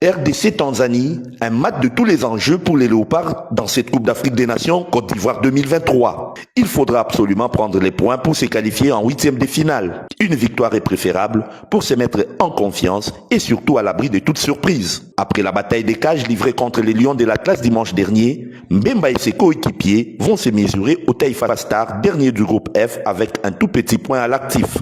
RDC-Tanzanie, un match de tous les enjeux pour les Léopards dans cette Coupe d'Afrique des Nations Côte d'Ivoire 2023. Il faudra absolument prendre les points pour se qualifier en huitième de finale. Une victoire est préférable pour se mettre en confiance et surtout à l'abri de toute surprise. Après la bataille des cages livrée contre les Lions de l'Atlas dimanche dernier, Mbemba et ses coéquipiers vont se mesurer au Taifa Stars, dernier du groupe F, avec un tout petit point à l'actif.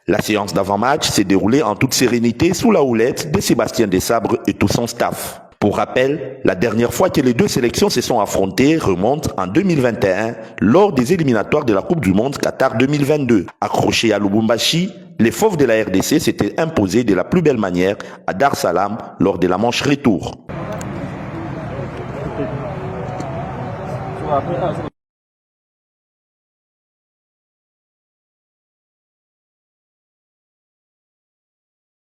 La séance d'avant-match s'est déroulée en toute sérénité sous la houlette de Sébastien Desabre et tout son staff. Pour rappel, la dernière fois que les deux sélections se sont affrontées remonte en 2021 lors des éliminatoires de la Coupe du Monde Qatar 2022. Accrochés à Lubumbashi, les Fauves de la RDC s'étaient imposés de la plus belle manière à Dar Salam lors de la manche retour.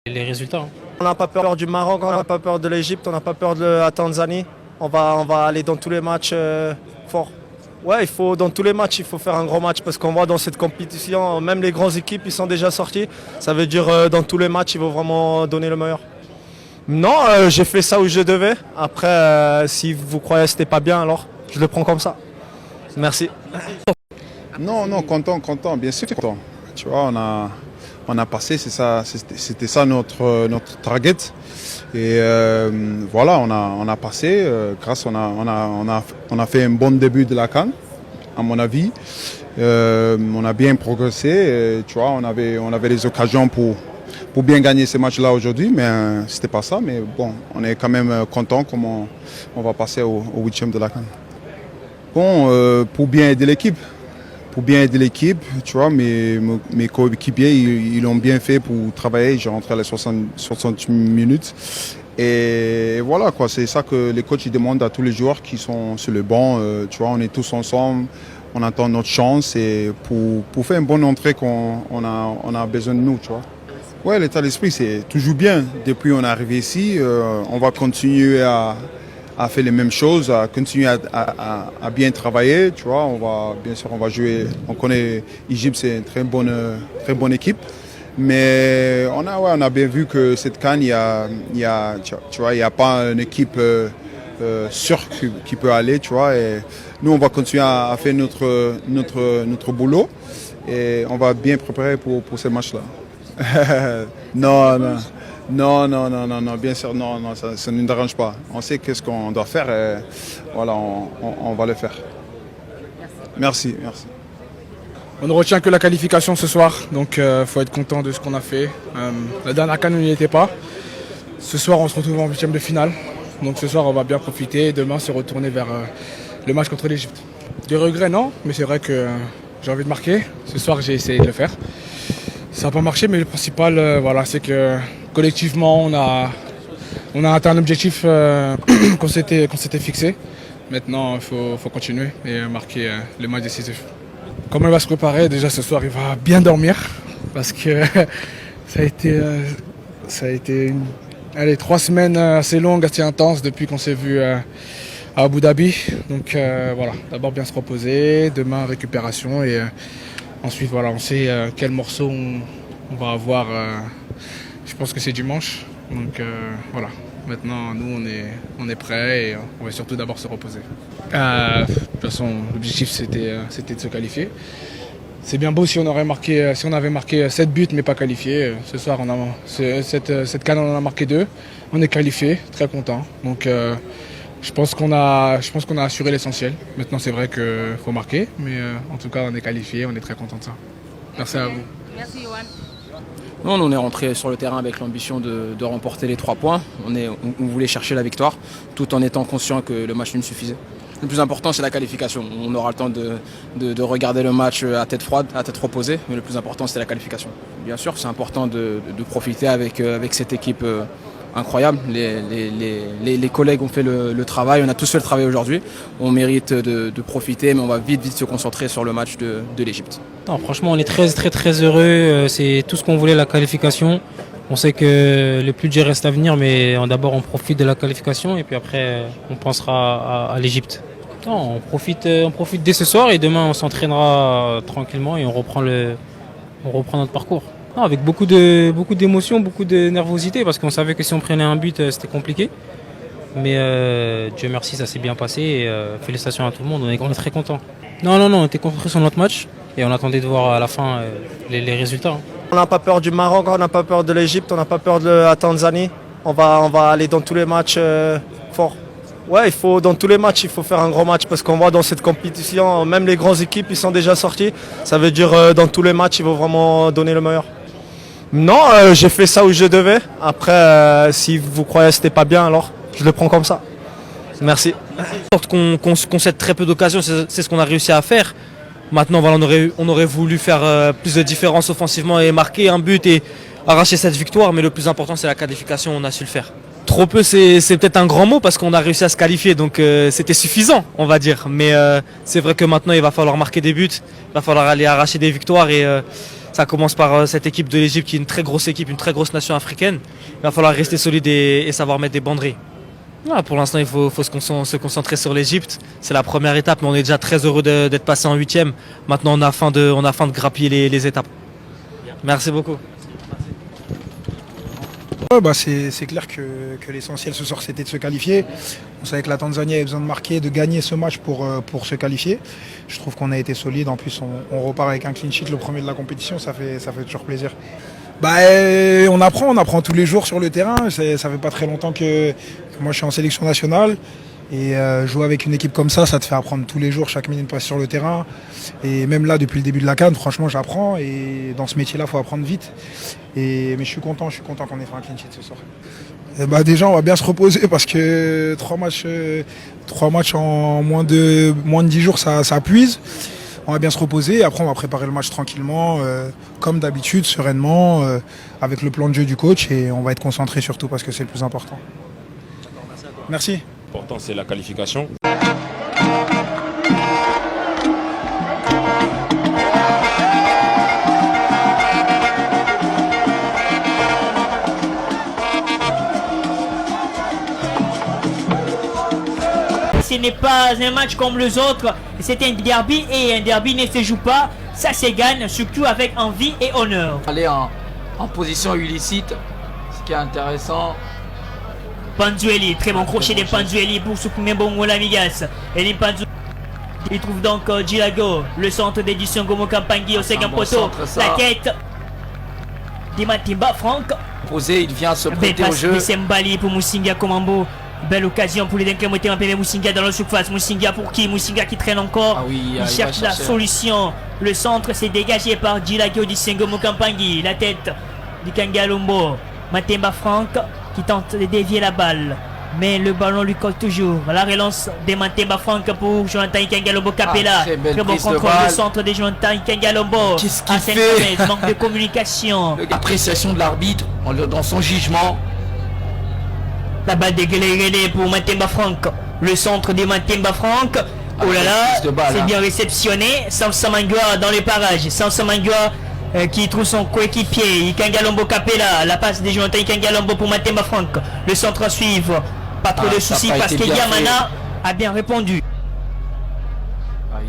Les résultats. On n'a pas peur du Maroc, on n'a pas peur de l'Égypte, on n'a pas peur de la Tanzanie. On va aller dans tous les matchs forts. Ouais, dans tous les matchs, il faut faire un gros match parce qu'on voit dans cette compétition, même les grandes équipes, ils sont déjà sortis. Ça veut dire dans tous les matchs, il faut vraiment donner le meilleur. Non, j'ai fait ça où je devais. Après, si vous croyez que c'était pas bien, alors je le prends comme ça. Merci. Non, content, bien sûr content. Tu vois, on a passé, c'était ça notre target. Et voilà, on a passé. Grâce, on a fait un bon début de la CAN, à mon avis. On a bien progressé. Et, tu vois, on avait les occasions pour bien gagner ces matchs-là aujourd'hui, mais c'était pas ça. Mais bon, on est quand même content comment on va passer au 8e de la CAN. Bon, pour bien aider l'équipe. Tu vois, mes coéquipiers, ils l'ont bien fait pour travailler. J'ai rentré à les 60 minutes. Et voilà, quoi, c'est ça que les coachs ils demandent à tous les joueurs qui sont sur le banc. Tu vois, on est tous ensemble, on attend notre chance. Et pour faire une bonne entrée, on a besoin de nous, tu vois. Ouais, l'état d'esprit, c'est toujours bien. Depuis qu'on est arrivé ici, on va continuer à faire les mêmes choses, à continuer à bien travailler, tu vois. Bien sûr, on va jouer. On connaît l'Égypte, c'est une très bonne équipe. Mais on a bien vu que cette CAN, il y a pas une équipe sûre qui peut aller, tu vois. Et nous, on va continuer à faire notre boulot et on va bien préparer pour ces matchs-là. Non, bien sûr, non, ça ne nous dérange pas. On sait qu'est-ce qu'on doit faire et voilà, on va le faire. Merci. On ne retient que la qualification ce soir, donc faut être content de ce qu'on a fait. La dernière CAN, on n'y était pas. Ce soir, on se retrouve en 8e de finale. Donc ce soir, on va bien profiter et demain se retourner vers le match contre l'Égypte. Des regrets, non, mais c'est vrai que j'ai envie de marquer. Ce soir, j'ai essayé de le faire. Ça n'a pas marché, mais le principal, c'est que collectivement, on a atteint un objectif qu'on s'était fixé. Maintenant, il faut continuer et marquer le match décisif. Comment il va se préparer? Déjà ce soir, il va bien dormir parce que ça a été 3 semaines assez longues, assez intenses depuis qu'on s'est vu à Abu Dhabi. Donc voilà, d'abord bien se reposer, demain récupération et ensuite voilà, on sait quel morceau on va avoir. Je pense que c'est dimanche. Donc voilà. Maintenant, nous, on est prêts et on va surtout d'abord se reposer. De toute façon, l'objectif, c'était de se qualifier. C'est bien beau si on avait marqué 7 buts mais pas qualifié. Ce soir, cette CAN, on en a marqué 2. On est qualifié, très content. Donc, je pense qu'on a assuré l'essentiel. Maintenant, c'est vrai qu'il faut marquer, mais en tout cas, on est qualifié, on est très content de ça. Merci à vous. Merci, Yoann. Non, on est rentré sur le terrain avec l'ambition de remporter les 3 points. On voulait chercher la victoire, tout en étant conscient que le match nul suffisait. Le plus important, c'est la qualification. On aura le temps de regarder le match à tête froide, à tête reposée, mais le plus important, c'est la qualification. Bien sûr, c'est important de profiter avec cette équipe incroyable. Les collègues ont fait le travail, on a tous fait le travail aujourd'hui. On mérite de profiter, mais on va vite se concentrer sur le match de l'Égypte. Franchement, on est très heureux. C'est tout ce qu'on voulait, la qualification. On sait que le plus dur reste à venir, mais d'abord on profite de la qualification et puis après on pensera à l'Égypte. On profite dès ce soir et demain on s'entraînera tranquillement et on reprend notre parcours. Non, avec beaucoup d'émotions, beaucoup de nervosité parce qu'on savait que si on prenait un but c'était compliqué. Mais Dieu merci, ça s'est bien passé et félicitations à tout le monde, on est très contents. Non, on était concentrés sur notre match et on attendait de voir à la fin les résultats. On n'a pas peur du Maroc, on n'a pas peur de l'Égypte, on n'a pas peur de la Tanzanie. On va aller dans tous les matchs forts. Ouais, dans tous les matchs, il faut faire un gros match parce qu'on voit dans cette compétition, même les grandes équipes, ils sont déjà sortis. Ça veut dire dans tous les matchs, il faut vraiment donner le meilleur. Non, j'ai fait ça où je devais. Après, si vous croyez que c'était pas bien, alors je le prends comme ça. Merci. Qu'on concède très peu d'occasions, c'est ce qu'on a réussi à faire. Maintenant, voilà, on aurait voulu faire plus de différence offensivement et marquer un but et arracher cette victoire, mais le plus important, c'est la qualification, on a su le faire. Trop peu, c'est peut-être un grand mot parce qu'on a réussi à se qualifier, donc c'était suffisant, on va dire. Mais c'est vrai que maintenant, il va falloir marquer des buts, il va falloir aller arracher des victoires et ça commence par cette équipe de l'Égypte qui est une très grosse équipe, une très grosse nation africaine. Il va falloir rester solide et savoir mettre des banderies. Pour l'instant, il faut se concentrer sur l'Égypte. C'est la première étape, mais on est déjà très heureux d'être passé en 8e. Maintenant, on a faim de grappiller les étapes. Merci beaucoup. C'est clair que l'essentiel ce soir, c'était de se qualifier. On savait que la Tanzanie avait besoin de marquer, de gagner ce match pour se qualifier. Je trouve qu'on a été solide. En plus, on repart avec un clean sheet, le premier de la compétition. Ça fait toujours plaisir. On apprend tous les jours sur le terrain. Ça fait pas très longtemps que moi je suis en sélection nationale et jouer avec une équipe comme ça te fait apprendre tous les jours, chaque minute passe sur le terrain. Et même là, depuis le début de la CAN, franchement, j'apprends et dans ce métier-là, il faut apprendre vite. Mais je suis content qu'on ait fait un clean sheet ce soir. Déjà, on va bien se reposer parce que 3 matchs en moins de 10 jours, ça puise. On va bien se reposer, après on va préparer le match tranquillement, comme d'habitude, sereinement, avec le plan de jeu du coach et on va être concentré surtout parce que c'est le plus important. Merci. L'important c'est la qualification. Ce n'est pas un match comme les autres, c'est un derby et un derby ne se joue pas, ça se gagne surtout avec envie et honneur. Aller en position illicite, ce qui est intéressant. Panzueli, très bon crochet de Panzueli pour soutenir Bongo Lamigas. Et Panzueli, il trouve donc Djilago, le centre d'édition Gomo Kampangi au second poteau, la tête de Matimba Franck. Posé, il vient se prêter au jeu. Mbali pour Moussinga Komambo. Belle occasion pour les d'incrémenter un peu Moussinga dans la surface. Moussinga pour qui? Moussinga qui traîne encore. Il cherche la solution. Le centre s'est dégagé par Djilago du Sengomo Kampangi. La tête du Kangalombo. Matemba Franck qui tente de dévier la balle. Mais le ballon lui colle toujours. La relance de Matemba Franck pour Jonathan Kangalombo Capella. Très bon contrôle du centre de Jonathan Kangalombo. Qu'est-ce qu'il fait? Manque de communication. L'appréciation de l'arbitre dans son jugement. La balle dégueulée pour Matemba Franck. Le centre de Matemba Franck. Oh là là, c'est bien réceptionné. Samsa Mangua dans les parages. Samsa Mangua qui trouve son coéquipier. Ikangalombo Capella. La passe de Jonathan Ikangalombo pour Matemba Franck. Le centre à suivre. Pas trop de soucis parce que Yamana a bien répondu.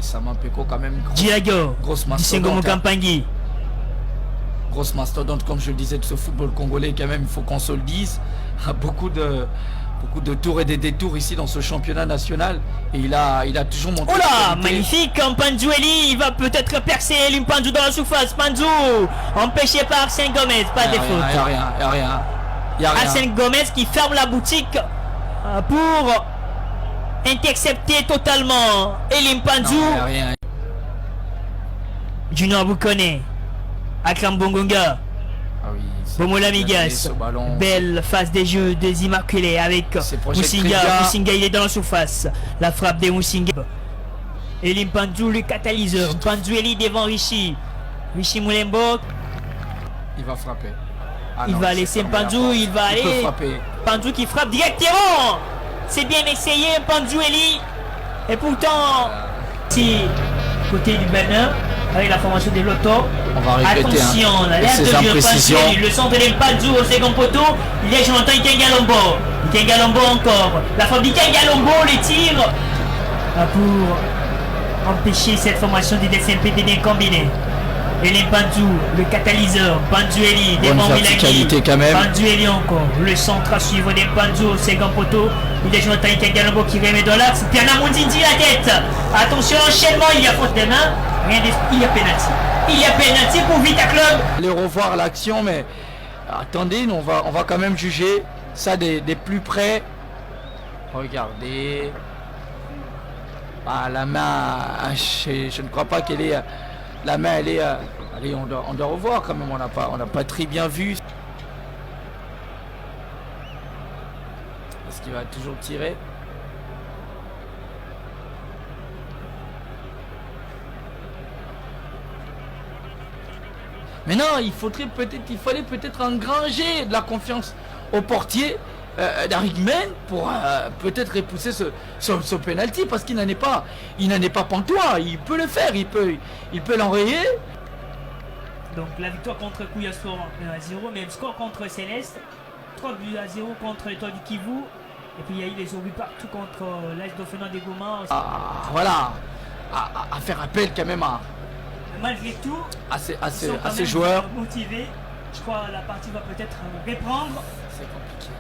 Issama Peko quand même. Djilago. Grosse mastodonte. Kampangi. Grosse mastodonte, comme je le disais, de ce football congolais quand même, il faut qu'on se le dise. Beaucoup de tours et des détours ici dans ce championnat national et il a toujours montré. Oh là, magnifique, Panzueli, il va peut-être percer Limpanzu dans la surface. Panzu empêché par Arsène Gomez, pas de faute. Il n'y a rien. Arsène Gomez qui ferme la boutique pour intercepter totalement Elim Panzu. Junior Bukone, Akram Bongonga. Bomola Migas, belle phase des jeux des Immaculés avec Musinga. Musinga, il est dans la surface. La frappe de Musinga. Elim Pandou, le catalyseur. Pandou Eli devant Richie. Richie Moulenbo. Il va frapper. Il va laisser Pandou, il va aller. Pandou qui frappe directement. C'est bien essayé, Pandou Eli. Et pourtant, si côté du banner, avec la formation de l'auto. On va répéter. Attention, l'alerte de imprécisions. le centre de Pandou au second poteau. Il est Jonathan Ikengalombo. Ikengalombo encore. La frappe d'Ikengalombo, le tir pour empêcher cette formation du DSMP de bien combiné. Elim Pandou, le catalyseur. Pandou Eli, devant Milagui. Pandou Eli encore. Le centre à suivre des Pandou au second poteau. Il est Jonathan Ikengalombo qui remet dans l'axe. Piana Mondindi la tête. Attention, enchaînement, il y a faute de main. Il y a pénalty. Il y a pénalty pour Vita Club. Allez revoir l'action, mais attendez, on va quand même juger ça des plus près. Regardez. La main, je ne crois pas qu'elle est... La main, elle est... allez, on doit revoir quand même, on n'a pas très bien vu. Est-ce qu'il va toujours tirer? Mais non, il fallait peut-être engranger de la confiance au portier d'Arigmen pour peut-être repousser ce penalty, parce qu'il n'en est pas pantois. Il peut le faire, il peut l'enrayer. Donc la victoire contre Kouyaspor 1-0, même score contre Céleste, 3 buts à 0 contre l'étoile du Kivu, et puis il y a eu des buts partout contre l'AS Dauphinon des Goma. Voilà, à faire appel quand même à... Malgré tout, à ces joueurs motivés. Je crois que la partie va peut-être reprendre. C'est compliqué.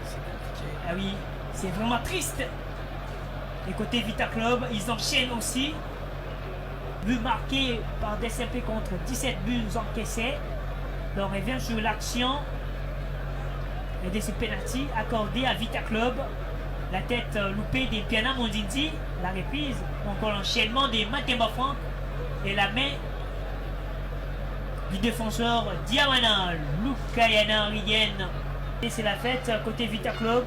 Ah oui, c'est vraiment triste. Et côté Vita Club, ils enchaînent aussi. But marqué par DSMP contre 17 buts encaissés. Donc on revient sur l'action de ce penalty accordé à Vita Club. La tête loupée des Piana Mondindi, la reprise, encore l'enchaînement des Matemba Franck et la main du défenseur Diamana, Lukayana Rien. Et c'est la fête côté Vita Club.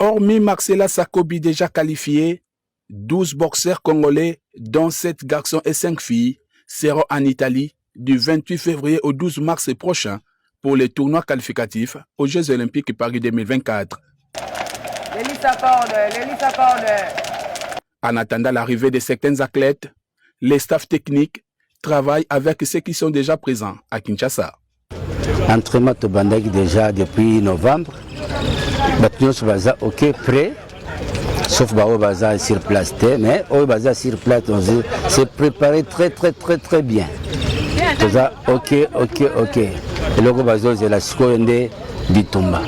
Hormis Marcela Sakobi déjà qualifié, 12 boxeurs congolais, dont 7 garçons et 5 filles, seront en Italie du 28 février au 12 mars prochain pour les tournois qualificatifs aux Jeux Olympiques Paris 2024. En attendant l'arrivée de certains athlètes, les staffs techniques travaillent avec ceux qui sont déjà présents à Kinshasa. Entraînement Tobandaki déjà depuis novembre. Nous sommes ok prêt, sauf Bao Baza sur place, mais au Baza sur place, on s'est préparé très bien. Ok. Et le Baza c'est la seconde du Tomba.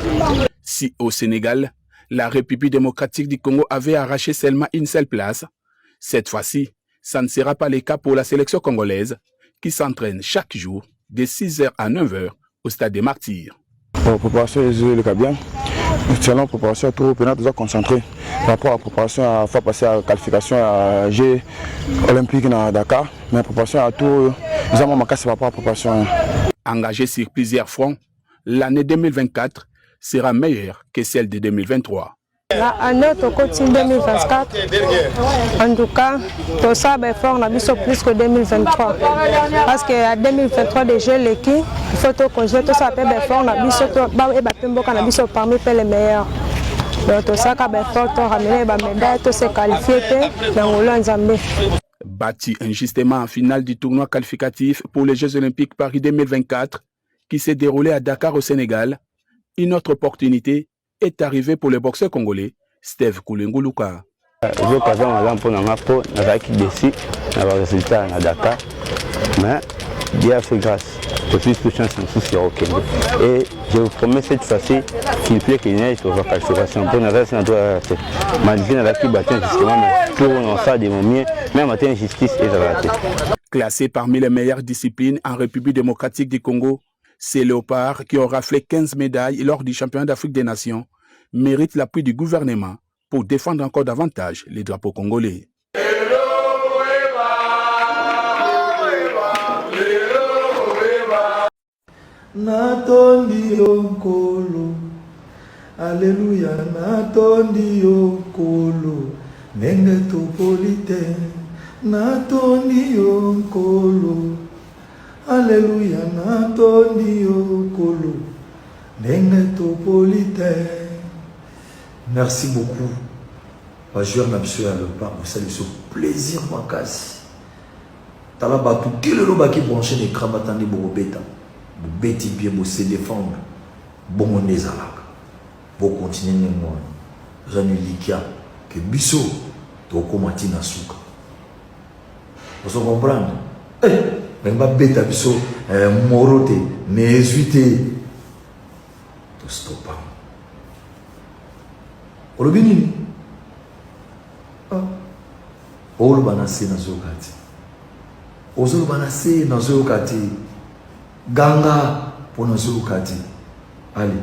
Si au Sénégal, la République démocratique du Congo avait arraché seulement une seule place, cette fois-ci, ça ne sera pas le cas pour la sélection congolaise qui s'entraîne chaque jour de 6h à 9h au stade des Martyrs. Pour la préparation, le cas bien. Selon la préparation, tout le monde est concentré. Par rapport à la préparation, il faut passer à la qualification à Jeux Olympiques à Dakar. Mais la préparation à tout, ils ont manqué par rapport à la préparation. Engagé sur plusieurs fronts, l'année 2024 sera meilleure que celle de 2023. L'année au coaching 2024, en tout cas, tout ça est fort, on a mis plus que 2023. Parce qu'à 2023, déjà l'équipe, il faut que je tout ça est fort, on a mis parmi les meilleurs. Donc tout ça est fort, on a ramené les médailles, tout s'est qualifié dans le Zambie. Battu injustement en finale du tournoi qualificatif pour les Jeux Olympiques Paris 2024, qui s'est déroulé à Dakar au Sénégal, Une autre opportunité est arrivée pour le boxeur congolais Steve Koulenguluka. J'ai occasion pour décis dans le résultat à Dakar, mais Dieu a fait grâce. Je suis plus chance en souci au Kenya. Et je vous promets cette fois-ci qu'il plaît qu'il y ait une qualification. Pour la reste, malgré la qui battait justement, mais tout on fait de mon mieux, même matin justice est raté. Classé parmi les meilleures disciplines en République démocratique du Congo, ces léopards qui ont raflé 15 médailles lors du championnat d'Afrique des Nations méritent l'appui du gouvernement pour défendre encore davantage les drapeaux congolais. Natondi onkolo, Alléluia, natondi onkolo, nenge topolite, natondi onkolo, Alléluia, natondi onkolo, nenge topolite. Merci beaucoup. Ma joueur n'a pas le pas, vous savez, ce plaisir makasi. Talaba tout quel est le bas qui branche les cramatans de Borobeta. Vous bêtez bien, vous se défendre. Bon, on est à la. Vous continuez, moi. J'en ai dit que Bisso, tu as commencé à souka. Vous comprenez? Eh, même pas bête à Bisso, morote, nésuité. Tout stop. Au Bénin. Au Banasé dans Zokati. Au Banasé dans Zokati. Ganga pour nos Zokati. Allez.